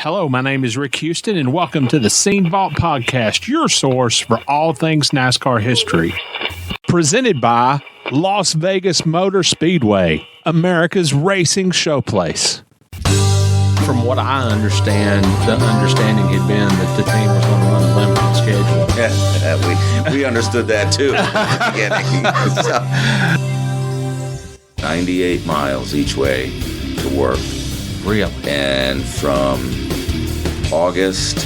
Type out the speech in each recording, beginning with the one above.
Hello, my name is Rick Houston, and welcome to the Scene Vault Podcast, your source for all things NASCAR history. Presented by Las Vegas Motor Speedway, America's racing showplace. From what I understand, the understanding had been that the team was going to run a limited schedule. Yeah, we understood that too at the beginning. So, 98 miles each way to work. Really? And from August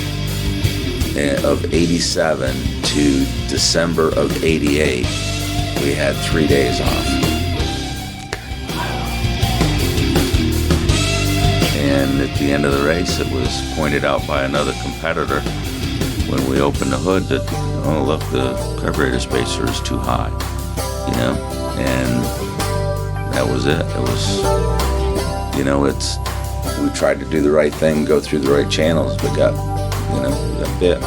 of 87 to December of 88, we had 3 days off. And at the end of the race, it was pointed out by another competitor when we opened the hood that, oh, look, the carburetor spacer is too high, you know? And that was it. It was, you know, we tried to do the right thing, go through the right channels, but we got bit.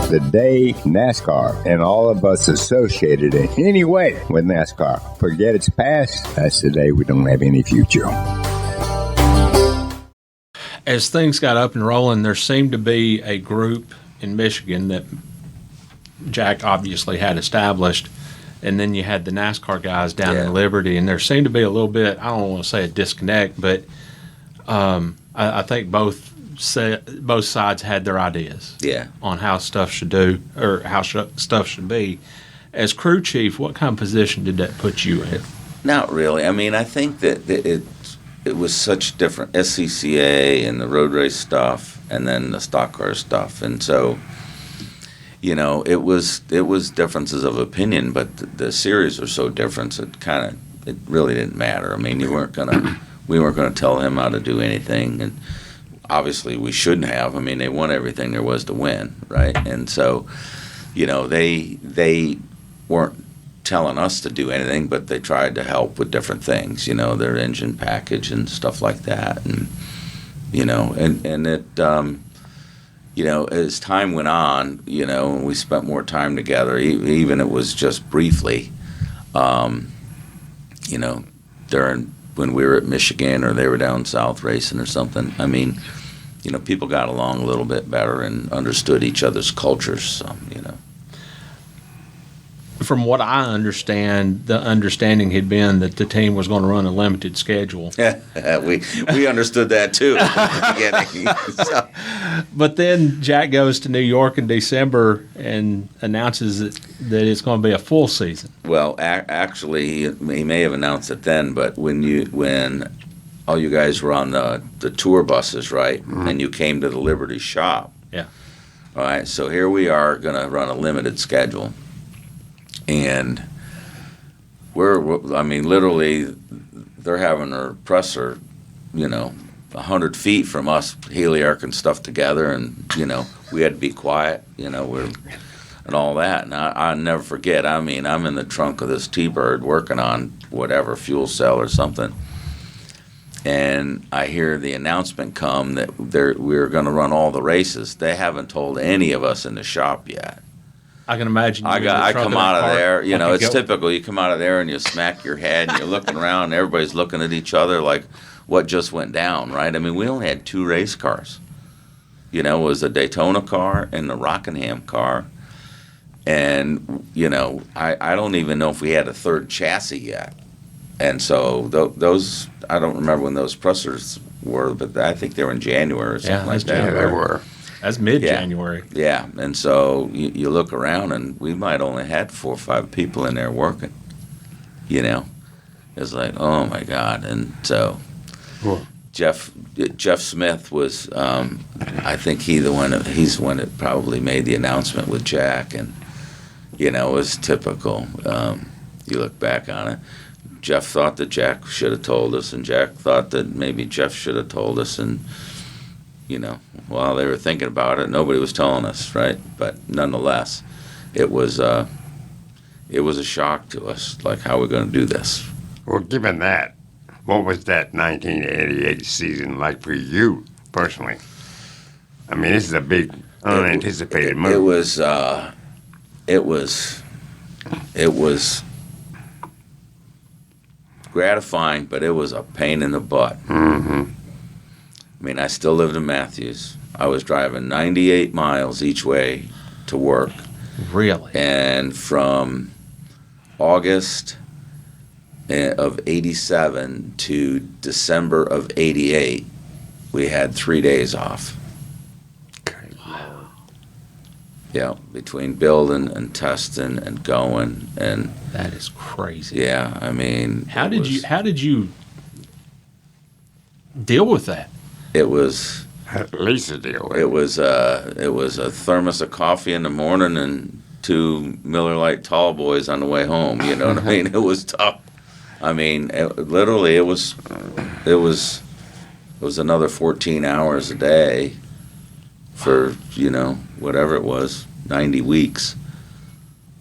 The day NASCAR and all of us associated in any way with NASCAR forget its past, that's the day we don't have any future. As things got up and rolling, there seemed to be a group in Michigan that Jack obviously had established, and then you had the NASCAR guys down in Liberty, and there seemed to be a little bit, I don't want to say a disconnect, but I think both sides had their ideas on how stuff should do or how stuff should be. As crew chief, what kind of position did that put you in? Not really. I mean, I think that it was such different SCCA and the road race stuff and then the stock car stuff, and so you know it was differences of opinion, but the series were so different it really didn't matter. I mean, we weren't gonna tell him how to do anything, and obviously we shouldn't have. I mean, they won everything there was to win, right? And so you know they weren't telling us to do anything, but they tried to help with different things, you know, their engine package and stuff like that. And, you know, and it, you know, as time went on, you know, and we spent more time together, even it was just briefly, you know, when we were at Michigan or they were down south racing or something. I mean, you know, people got along a little bit better and understood each other's cultures, so, you know. From what I understand, the understanding had been that the team was going to run a limited schedule. we understood that too at the beginning. So. But then Jack goes to New York in December and announces that it's going to be a full season. Well, actually, he may have announced it then, but when all you guys were on the tour buses, right, mm-hmm. and you came to the Liberty shop. Yeah. All right, so here we are going to run a limited schedule. And literally, they're having their presser, you know, 100 feet from us, heliarching stuff together, and, you know, we had to be quiet, you know, and all that. And I'll never forget, I mean, I'm in the trunk of this T-Bird working on whatever, fuel cell or something, and I hear the announcement come that we're going to run all the races. They haven't told any of us in the shop yet. I can imagine. I come out of there, you know, it's typical. You come out of there and you smack your head and you're looking around and everybody's looking at each other like, what just went down, right? I mean, we only had 2 race cars. You know, it was the Daytona car and the Rockingham car. And, you know, I don't even know if we had a 3rd chassis yet. And so those, I don't remember when those pressers were, but I think they were in January or something like that. Yeah, they were. That's mid-January. Yeah, and so you look around, and we might only had 4 or 5 people in there working. You know, it's like, oh my God! And so Jeff Smith was, I think he's the one that probably made the announcement with Jack, and you know, it was typical. You look back on it. Jeff thought that Jack should have told us, and Jack thought that maybe Jeff should have told us, and you know, while they were thinking about it, nobody was telling us, right? But nonetheless, it was a shock to us, like, how are we going to do this? Well, given that, what was that 1988 season like for you personally? I mean, this is a big unanticipated move. It was gratifying, but it was a pain in the butt. Mm-hmm. I mean, I still lived in Matthews. I was driving 98 miles each way to work. Really? And from August of 87 to December of 88, we had 3 days off. Yeah, between building and testing and going and That is crazy. yeah, I mean, How did you deal with that? It was At least a deal. it was a thermos of coffee in the morning and 2 Miller Lite tall boys on the way home. You know what I mean? It was tough. I mean, literally, it was another 14 hours a day for whatever it was, 90 weeks.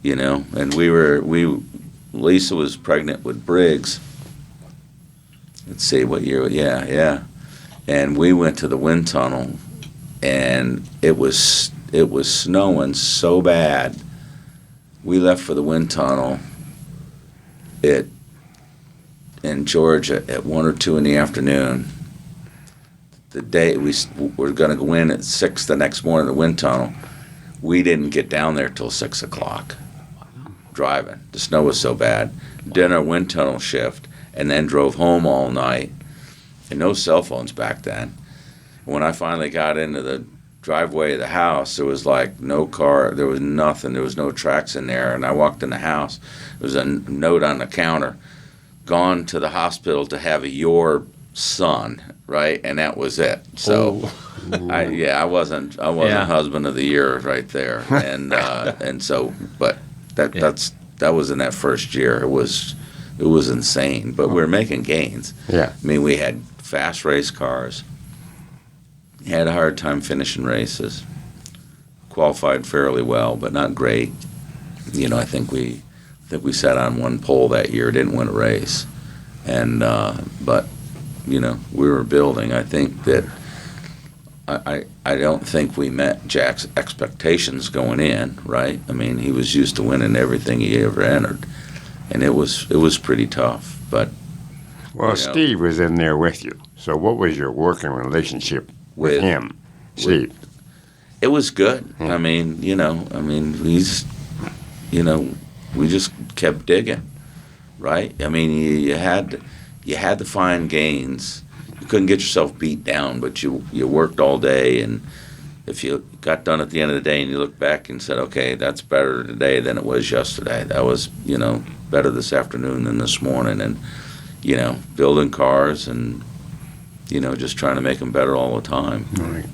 And Lisa was pregnant with Briggs. Let's see what year. Yeah. And we went to the wind tunnel, and it was snowing so bad. We left for the wind tunnel in Georgia at 1 or 2 in the afternoon. The day we were going to go in at 6 the next morning, the wind tunnel. We didn't get down there till 6 o'clock. Driving, the snow was so bad. Did our wind tunnel shift, and then drove home all night. And no cell phones back then. When I finally got into the driveway of the house, there was like no car, there was nothing, there was no tracks in there. And I walked in the house, there was a note on the counter, gone to the hospital to have your son, right? And that was it. So, I wasn't husband of the year right there. And so, but that was in that first year. It was insane, but we were making gains. Yeah. I mean, we had fast race cars. Had a hard time finishing races. Qualified fairly well, but not great. I think we sat on one pole that year. Didn't win a race, and but we were building. I think that I don't think we met Jack's expectations going in. Right? I mean, he was used to winning everything he ever entered, and it was pretty tough. But well, Steve was in there with you. So what was your working relationship with him, Steve? It was good. Yeah. I mean, he's, we just kept digging, right? I mean, you had to find gains. You couldn't get yourself beat down, but you worked all day, and if you got done at the end of the day and you look back and said, okay, that's better today than it was yesterday. That was, better this afternoon than this morning, and building cars and just trying to make them better all the time. Right.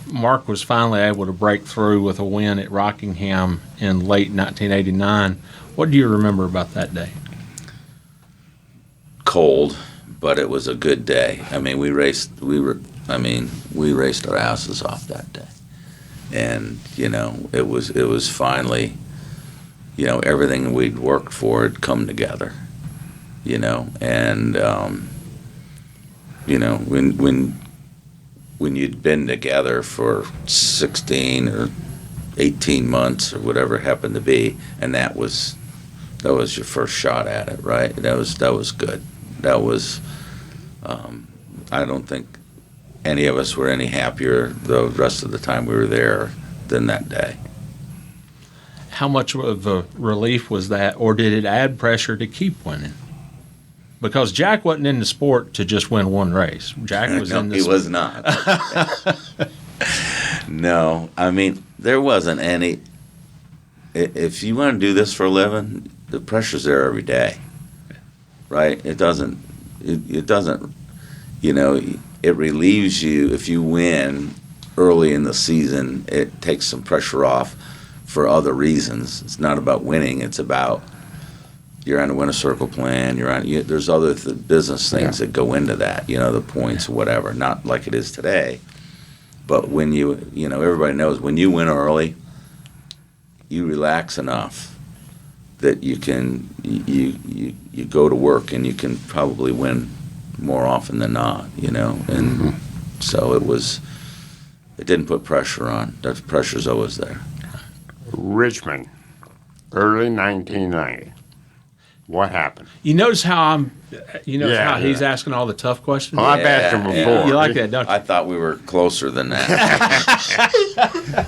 Mark was finally able to break through with a win at Rockingham in late 1989. What do you remember about that day? Cold, but it was a good day. I mean, we raced our asses off that day, and it was finally, everything we'd worked for had come together, and when you'd been together for 16 or 18 months or whatever it happened to be, and that was your first shot at it, right? That was good. That was, I don't think any of us were any happier the rest of the time we were there than that day. How much of a relief was that, or did it add pressure to keep winning? Because Jack wasn't in the sport to just win one race. Jack was No, in the he sport. was not. No, I mean, there wasn't any. If you want to do this for a living, the pressure's there every day, right? It doesn't. It relieves you if you win early in the season. It takes some pressure off for other reasons. It's not about winning. It's about you're on a winner circle plan. There's other business things that go into that. The points or whatever. Not like it is today. But when everybody knows when you win early, you relax enough that you can you go to work and you can probably win more often than not. And so it didn't put pressure on. That pressure's always there. Richmond, early 1990. What happened? You notice how Yeah, how he's yeah. asking all the tough questions? Well, I've asked him Yeah, before. You like that, don't you? I thought we were closer than that.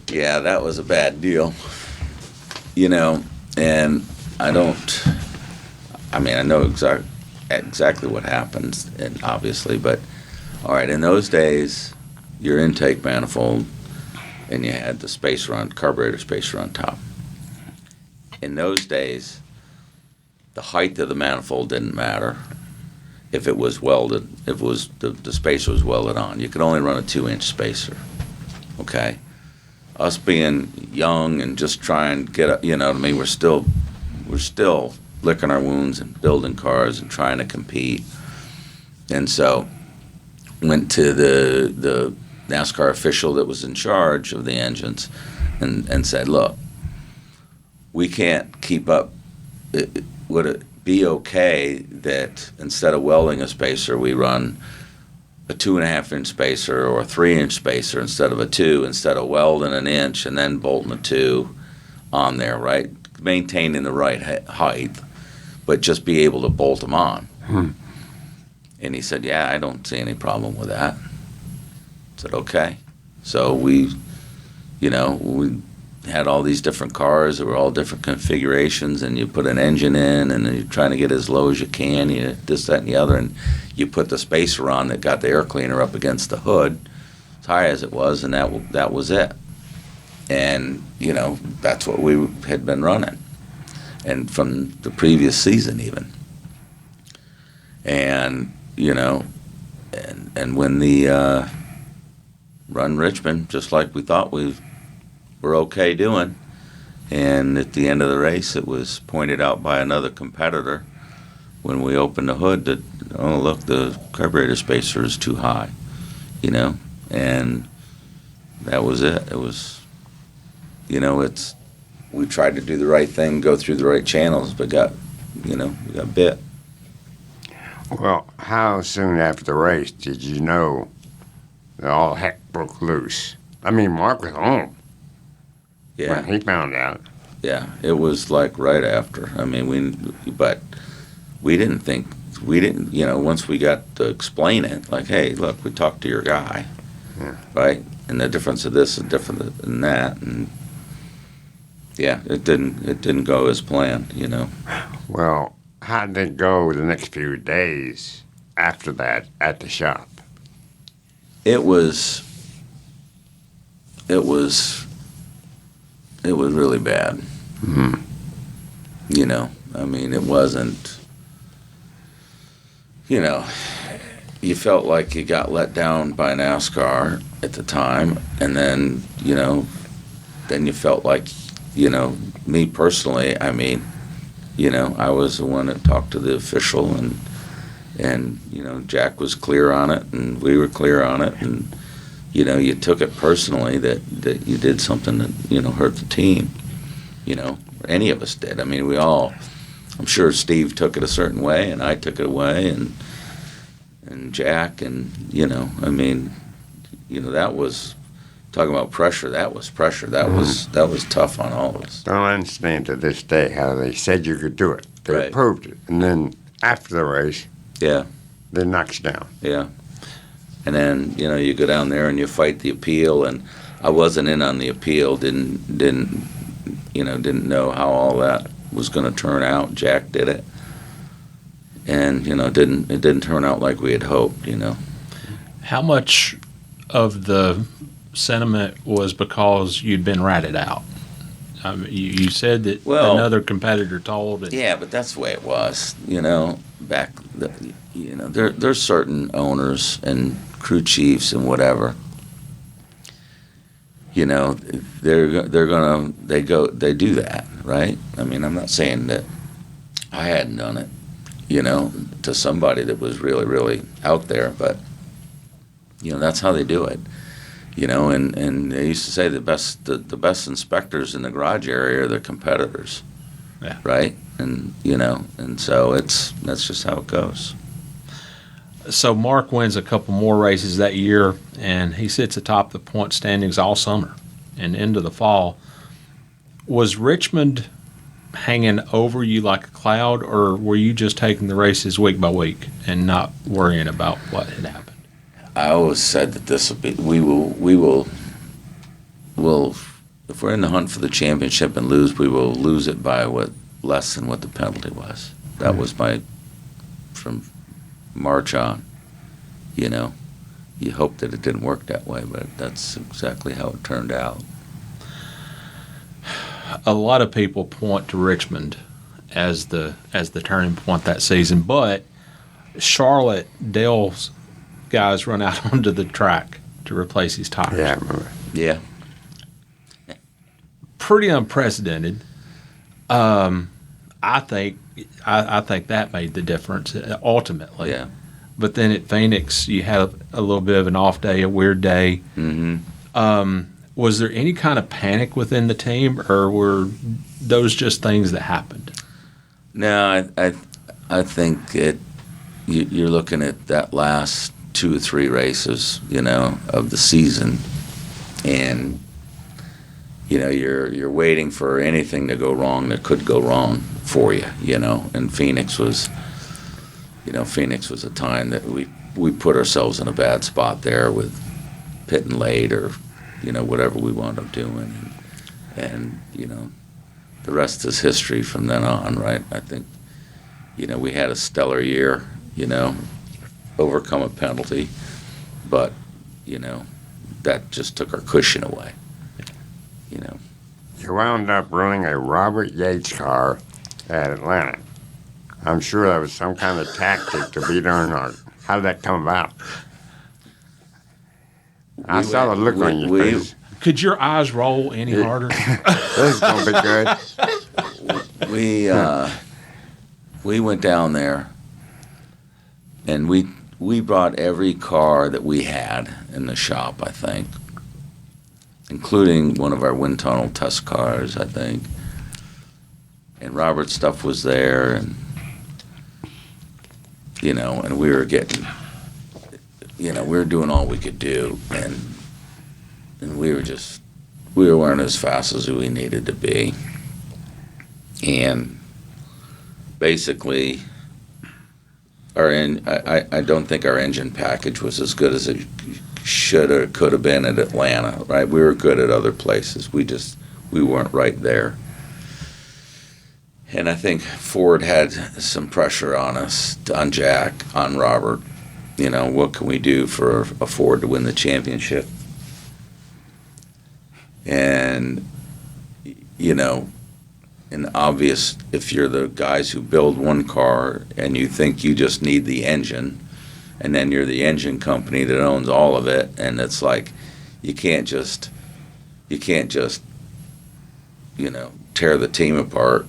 Yeah, that was a bad deal. And I know exactly what happens, and obviously, but all right, in those days, your intake manifold, and you had the carburetor spacer on top. In those days, the height of the manifold didn't matter if it was welded, if it was the spacer was welded on. You could only run a 2-inch spacer. Okay? Us being young and just trying to get up, you know what I mean, we're still licking our wounds and building cars and trying to compete. And so went to the NASCAR official that was in charge of the engines and said, look, we can't keep up. Would it be okay that instead of welding a spacer, we run a 2.5-inch spacer or a 3-inch spacer instead of a 2, instead of welding an inch and then bolting a 2 on there, right? Maintaining the right height, but just be able to bolt them on. And he said, yeah, I don't see any problem with that. I said, okay. So we had all these different cars that were all different configurations, and you put an engine in, and you're trying to get as low as you can, this, that, and the other, and you put the spacer on that got the air cleaner up against the hood, as high as it was, and that was it. And, that's what we had been running, and from the previous season even. And, and when the run Richmond, just like we thought we were okay doing, and at the end of the race it was pointed out by another competitor when we opened the hood that, oh, look, the carburetor spacer is too high, and that was it. It was, we tried to do the right thing, go through the right channels, but we got bit. Well, how soon after the race did you know that all heck broke loose? I mean, Mark was home Yeah. when he found out. Yeah, it was like right after. I mean, we didn't think, once we got to explain it, like, hey, look, we talked to your guy, right? And the difference of this is different than that, and yeah, it didn't go as planned, Well, how did it go the next few days after that at the shop? It was really bad. I mean, it wasn't, you felt like you got let down by NASCAR at the time, and then, then you felt like, me personally, I mean, I was the one that talked to the official, and Jack was clear on it, and we were clear on it, and you took it personally that you did something that hurt the team. Any of us did. I mean, we all. I'm sure Steve took it a certain way, and I took it away, and Jack, and I mean, that was talking about pressure. That was pressure. That was tough on all of us. Don't understand to this day how they said you could do it. They Right. proved it, and then after the race, Yeah. they knocked you down. Yeah. And then, you go down there and you fight the appeal, and I wasn't in on the appeal, didn't know how all that was going to turn out. Jack did it. And, it didn't turn out like we had hoped, How much of the sentiment was because you'd been ratted out? I mean, you said that Well, another competitor told it. Yeah, but that's the way it was, back, there's certain owners and crew chiefs and whatever, they do that, right? I mean, I'm not saying that I hadn't done it, to somebody that was really, really out there, but, that's how they do it, and they used to say the best inspectors in the garage area are the competitors, Yeah. right? And, and so that's just how it goes. So Mark wins a couple more races that year, and he sits atop the point standings all summer and into the fall. Was Richmond hanging over you like a cloud, or were you just taking the races week by week and not worrying about what had happened? I always said that this will be. Will if we're in the hunt for the championship and lose, we will lose it by less than what the penalty was. That was from March on. You know, you hope that it didn't work that way, but that's exactly how it turned out. A lot of people point to Richmond as the turning point that season, but Charlotte, Dale's guys run out onto the track to replace his tires. Yeah, I remember. Yeah. Pretty unprecedented. I think that made the difference ultimately. Yeah. But then at Phoenix, you had a little bit of an off day, a weird day. Mm-hmm. Was there any kind of panic within the team, or were those just things that happened? No, I think you're looking at that last 2 or 3 races, of the season, and you're waiting for anything to go wrong that could go wrong for you, And Phoenix was a time that we put ourselves in a bad spot there with pitting late or whatever we wound up doing, and the rest is history from then on, right? I think we had a stellar year, overcome a penalty, but that just took our cushion away. You wound up running a Robert Yates car at Atlanta. I'm sure that was some kind of tactic to beat Earnhardt. How did that come about? I saw the look on your face. Could your eyes roll any harder? This is going to be good. We went down there, and we brought every car that we had in the shop, I think, including one of our wind tunnel test cars, I think. And Robert's stuff was there, and and we were getting, we were doing all we could do, and we weren't as fast as we needed to be, and basically, I don't think our engine package was as good as it should or could have been at Atlanta, right? We were good at other places. We weren't right there. And I think Ford had some pressure on us, on Jack, on Robert. What can we do for a Ford to win the championship? And, and obvious, if you're the guys who build one car and you think you just need the engine, and then you're the engine company that owns all of it, and it's like you can't just tear the team apart,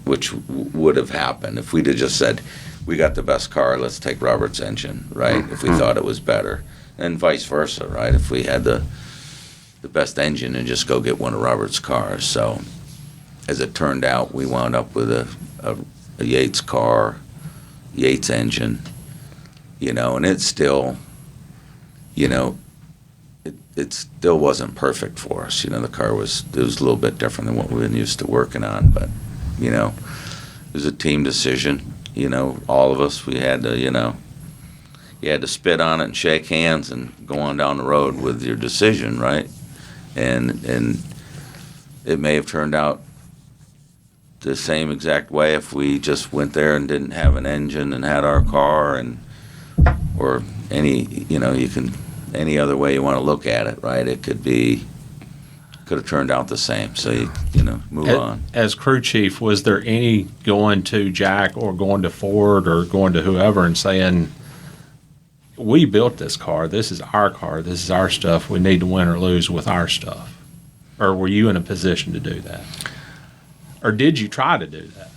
which would have happened if we'd have just said, we got the best car, let's take Robert's engine, right? If we thought it was better, and vice versa, right? If we had the best engine and just go get one of Robert's cars. So as it turned out, we wound up with a Yates car, Yates engine, and it still, it still wasn't perfect for us. The car was a little bit different than what we've been used to working on, but, it was a team decision. All of us, we had to, you had to spit on it and shake hands and go on down the road with your decision, right? And it may have turned out the same exact way if we just went there and didn't have an engine and had our car, or any any other way you want to look at it, right? It could have turned out the same. So you move on. As crew chief, was there any going to Jack or going to Ford or going to whoever and saying, we built this car, this is our stuff, we need to win or lose with our stuff? Or were you in a position to do that? Or did you try to do that?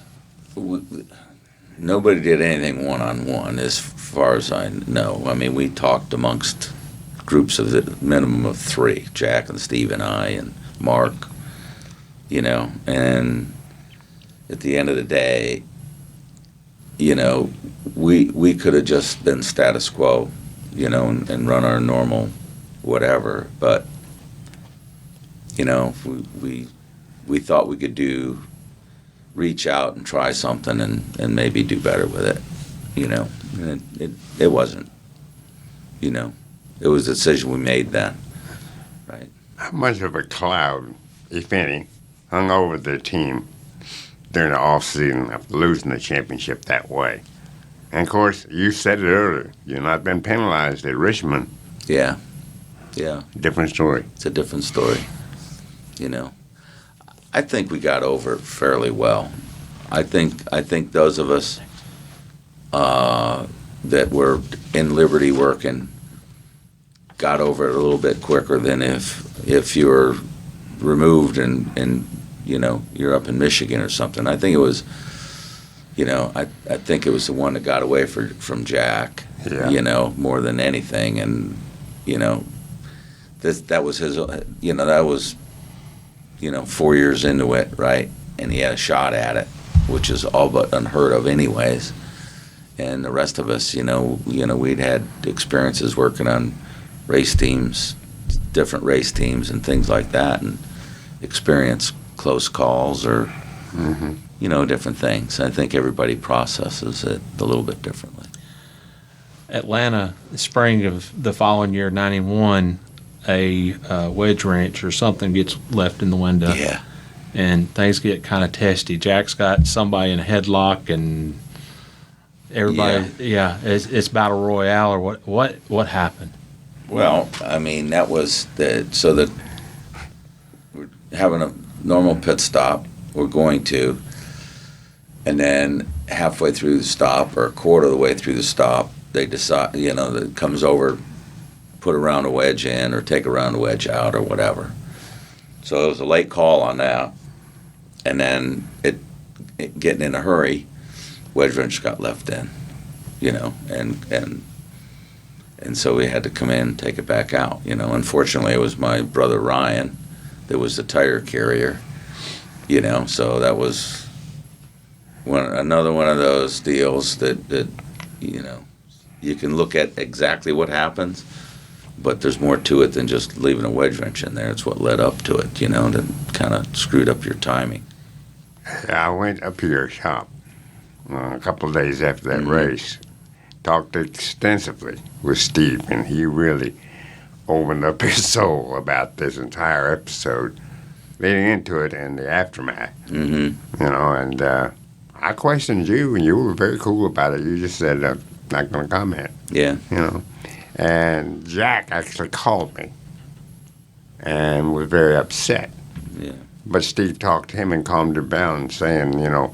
Nobody did anything one-on-one as far as I know. I mean, we talked amongst groups of the minimum of 3, Jack and Steve and I and Mark, and at the end of the day, we could have just been status quo, and run our normal whatever, but, we thought we could do reach out and try something and maybe do better with it, you know. And it wasn't, you know, it was a decision we made then, right? How much of a cloud, if any, hung over the team during the offseason of losing the championship that way? And, of course, you said it earlier. You've not been penalized at Richmond. Yeah. Different story. It's a different story, you know. I think we got over it fairly well. I think those of us that were in Liberty working got over it a little bit quicker than if you were removed and you know, you're up in Michigan or something. I think it was, you know, I think it was the one that got away from Jack, you know, more than anything. And, you know, that was his, you know, that was, you know, 4 years into it, right? And he had a shot at it, which is all but unheard of anyways. And the rest of us, you know, we'd had experiences working on race teams, different race teams and things like that, and experienced close calls or, you know, different things. I think everybody processes it a little bit differently. Atlanta, spring of the following year, 91, a wedge wrench or something gets left in the window. Yeah. And things get kind of testy. Jack's got somebody in a headlock and everybody, it's battle royale or what happened? Well, I mean, that was we're having a normal pit stop. We're going to, and then halfway through the stop or a quarter of the way through the stop, they decide, you know, that comes over, put a round of wedge in or take a round of wedge out or whatever. So it was a late call on that. And then it getting in a hurry, wedge wrench got left in, you know, and so we had to come in and take it back out, you know. Unfortunately, it was my brother Ryan that was the tire carrier, you know, so that was another one of those deals that, you know, you can look at exactly what happens, but there's more to it than just leaving a wedge wrench in there. It's what led up to it, you know, that kind of screwed up your timing. I went up to your shop a couple of days after that race, talked extensively with Steve, and he really opened up his soul about this entire episode, leading into it and the aftermath. You know, and I questioned you, and you were very cool about it. You just said, I'm not going to comment. Yeah. You know, and Jack actually called me and was very upset. Yeah. But Steve talked to him and calmed him down, saying, you know,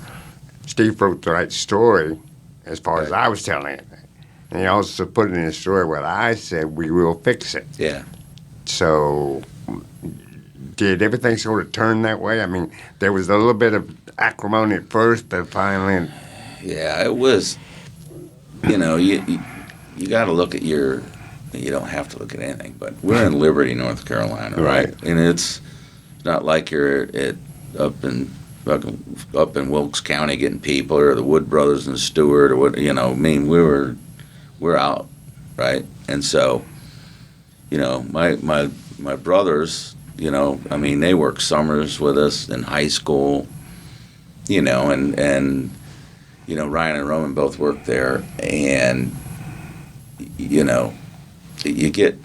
Steve wrote the right story as far as I was telling it. And he also put in his story what I said, we will fix it. Yeah. So did everything sort of turn that way? I mean, there was a little bit of acrimony at first, but finally... Yeah, it was, you know, you got to look at you don't have to look at anything, but we're in Liberty, North Carolina, right? And it's not like you're up in Wilkes County getting people, or the Wood Brothers and Stewart, or what, you know. I mean, we're out, right? And so, you know, my brothers, you know, I mean, they worked summers with us in high school, you know, and you know, Ryan and Roman both worked there, and you know, it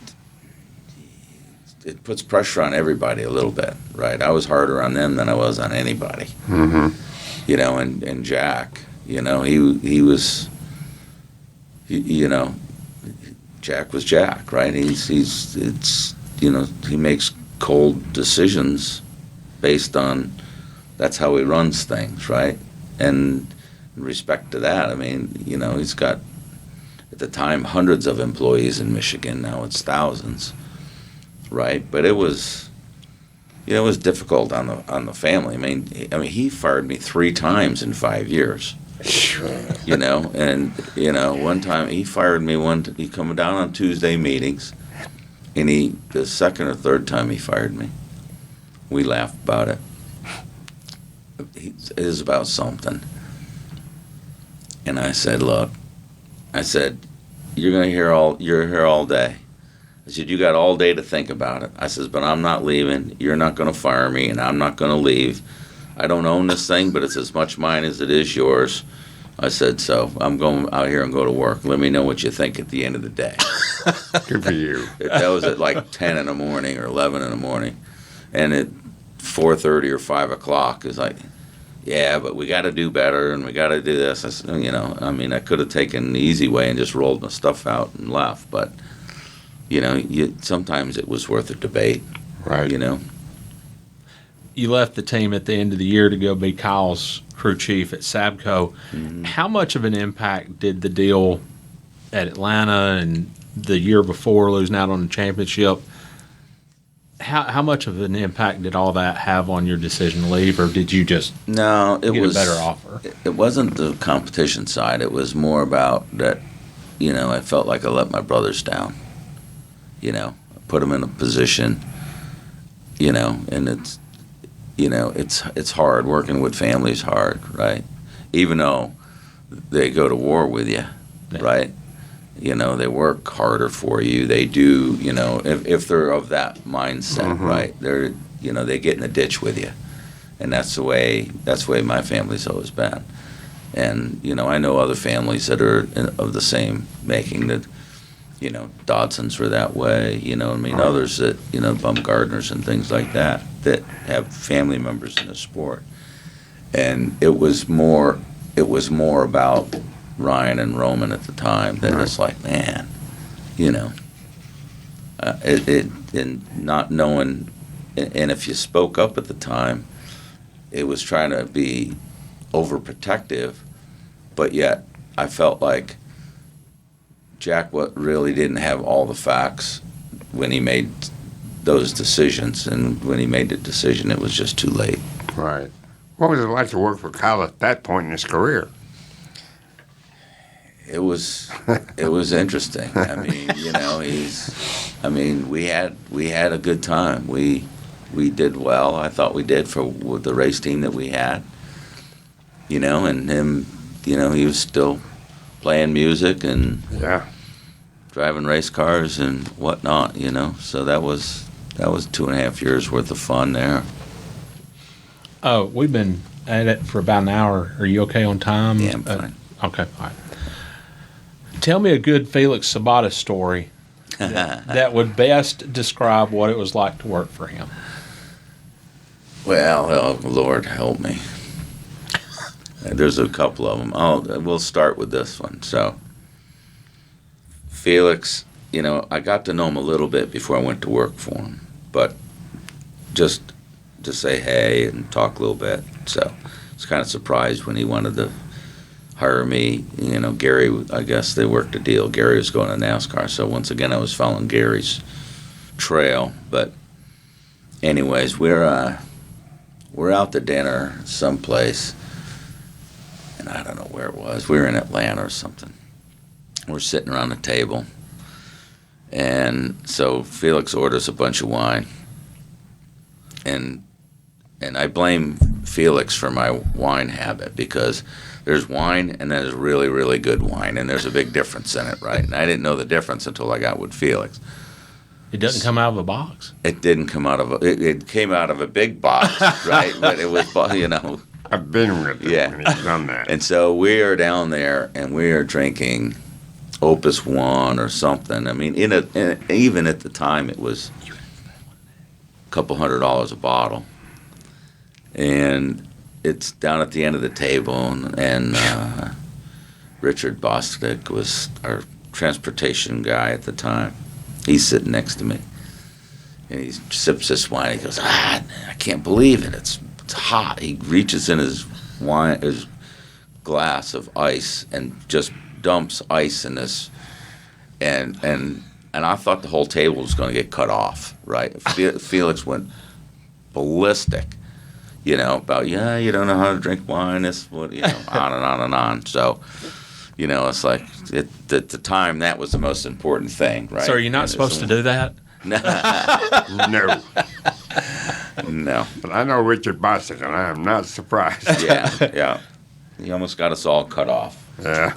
puts pressure on everybody a little bit, right? I was harder on them than I was on anybody. You know, and Jack, you know, he was, you know, Jack was Jack, right? It's you know, he makes cold decisions based on, that's how he runs things, right? And in respect to that, I mean, you know, he's got, at the time, hundreds of employees in Michigan. Now it's thousands, right? But it was, you know, it was difficult on the family. I mean, he fired me 3 times in 5 years. You know, and you know, one time he fired me. He come down on Tuesday meetings, and the second or third time he fired me, we laughed about it. It was about something. And I said, look, you're here all day. I said, you got all day to think about it. I says, but I'm not leaving. You're not going to fire me, and I'm not going to leave I don't own this thing, but it's as much mine as it is yours. I said, so I'm going out here and go to work. Let me know what you think at the end of the day. Good for you. That was at like 10 in the morning or 11 in the morning. And at 4:30 or 5 o'clock is like, yeah, but we got to do better and we got to do this. I said, I could have taken the easy way and just rolled my stuff out and left. But, sometimes it was worth a debate, Right. You left the team at the end of the year to go be Kyle's crew chief at Sabco. Mm-hmm. How much of an impact did the deal at Atlanta and the year before losing out on the championship? How much of an impact did all that have on your decision to leave, or did you just No, it get was a better offer? It wasn't the competition side. It was more about that, I felt like I let my brothers down. Put them in a position, and it's hard. Working with family is hard, right? Even though they go to war with you, right? They work harder for you. They do, if they're of that mindset, right? They're, they get in the ditch with you, and that's the way my family's always been. And I know other families that are of the same making that. Dodsons were that way. Others that Bumgardners and things like that have family members in the sport. And it was more about Ryan and Roman at the time that it's like, man, and not knowing, and if you spoke up at the time, it was trying to be overprotective, but yet I felt like Jack really didn't have all the facts when he made those decisions, and when he made the decision, it was just too late. Right. What was it like to work for Kyle at that point in his career? It was interesting. We had a good time. We did well. I thought we did with the race team that we had. And him, he was still playing music and driving race cars and whatnot, So that was 2.5 years worth of fun there. Oh, we've been at it for about an hour. Are you okay on time? Yeah, I'm fine. Okay, all right. Tell me a good Felix Sabata story that would best describe what it was like to work for him. Well, oh, Lord help me. There's a couple of them. We'll start with this one. So, Felix, I got to know him a little bit before I went to work for him, but just to say hey and talk a little bit. So, I was kind of surprised when he wanted to hire me. Gary, I guess they worked a deal. Gary was going to NASCAR, so once again I was following Gary's trail. But, anyways, we're out to dinner someplace. And I don't know where it was. We were in Atlanta or something. We're sitting around the table. And so Felix orders a bunch of wine. And I blame Felix for my wine habit, because there's wine and there's really, really good wine. And there's a big difference in it, right? And I didn't know the difference until I got with Felix. It doesn't come out of a box. It didn't come out of it came out of a big box, right? But it was, I've been with him when he's done that. And so we are down there, and we are drinking Opus One or something. Even at the time, it was a couple $100 a bottle. And it's down at the end of the table, and Richard Bostic was our transportation guy at the time. He's sitting next to me, and he sips this wine. He goes, I can't believe it. It's hot. He reaches in his glass of ice and just dumps ice in this, and I thought the whole table was going to get cut off. Right? Felix went ballistic. About you don't know how to drink wine. This on and on and on. So, it's like at the time that was the most important thing, right? So are you not supposed to do that? No. No. But I know Richard Bostic, and I am not surprised. Yeah. He almost got us all cut off. Yeah.